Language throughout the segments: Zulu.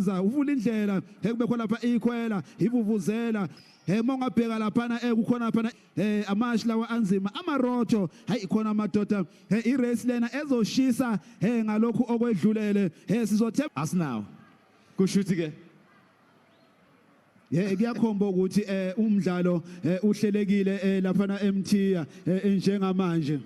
iqhaza uvula indlela ekubekho lapha ikhwela ivuvuzela mongabheka laphana kukhona laphana amashi lawa anzima amarotho hayi khona amadoda irace lena ezoshisa ngalokhu okwedlulele sizothe asinawo kushuthi ke kuyakhomba ukuthi umdlalo uhlelekile laphana eMthiya njengamanje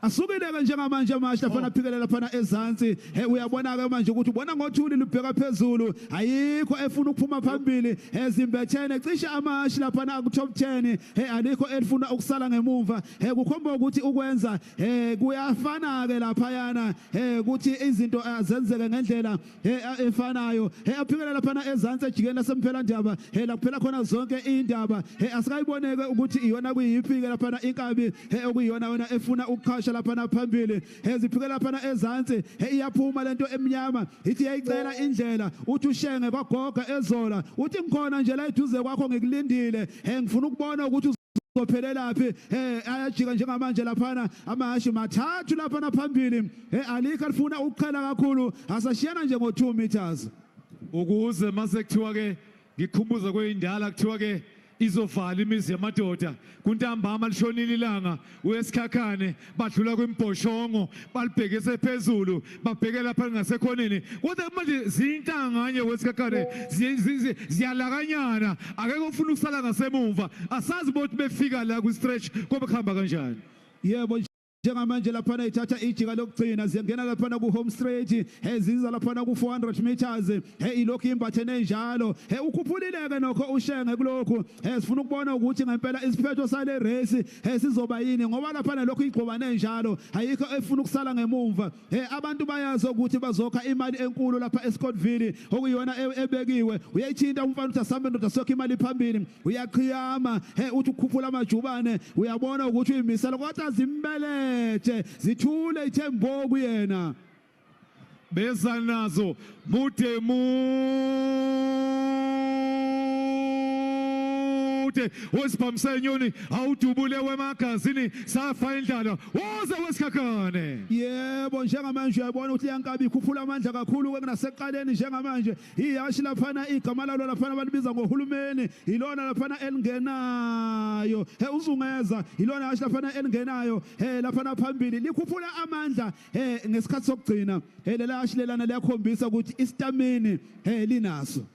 asukileke njengamanje amasha laphana phikelela laphana ezantsi uyabona ke manje ukuthi ubona ngothuli lubheka phezulu ayikho efuna ukuphuma phambili ezimbethene cishe amashi laphana ku top 10 alikho elifuna ukusala ngemuva kukhomba ukuthi ukwenza kuyafana ke lapha yana ukuthi izinto azenzeke ngendlela efanayo aphikelela laphana ezantsi ejikeni lasemphela ndaba la kuphela khona zonke indaba asikayiboneke ukuthi iyona kuyiphi ke laphana inkabi okuyiyona wena efuna ukukhasha laphana phambili eziphike laphana ezantsi iyaphuma lento eminyama ithi yayicela indlela uthi ushenge kwagoga ezola uthi ngikhona nje la eduze kwakho ngikulindile ngifuna ukubona ukuthi uzophelelaphi ayajika njengamanje laphana amahashi mathathu laphana phambili alikho lifuna ukuqhela kakhulu asashiyana nje ngo2 meters ukuze mase kuthiwa ke ngikhumbuza kweyindala kuthiwa ke izovala imizi yamadoda kuntambama lishonile ilanga uyesikhakhane badlula kwimboshongo balibhekise phezulu babheke lapha ngasekhoneni kodwa manje zintanganye wesikhakhane ziyalakanyana akekho ufuna ukusala ngasemuva asazi bothi befika la ku stretch kobe khamba kanjani yebo njengamanje laphana ithatha ijika lokugcina ziyangena laphana ku home straight ziza laphana ku 400 meters ilokhu imbathene njalo ukhuphulileke nokho ushenge kulokhu sifuna ukubona ukuthi ngempela isiphetho sale race sizoba yini ngoba laphana lokhu igqobane njalo ayikho efuna ukusala ngemuva abantu bayazi ukuthi bazokha imali enkulu lapha eScottville okuyona ebekiwe uyayithinta umfana uthi asambe ndoda sokho imali phambili uyaqhiyama uthi ukhuphula amajubane uyabona ukuthi uyimisela kodwa zimbele zithule ithembo kuyena beza nazo mude wesiphamsenyoni awudubule wemagazini safa indlala woze wesikhakhane yebo njengamanje uyabona ukuthi yankabi ikhuphula amandla kakhulu kunaseqaleni njengamanje iyashi laphana igama lalo laphana balibiza ngohulumeni ilona laphana elingenayo uzungeza ilona yashi laphana elingenayo laphana phambili likhuphula amandla ngesikhathi sokugcina lela yashi lelana liyakhombisa ukuthi istamina linaso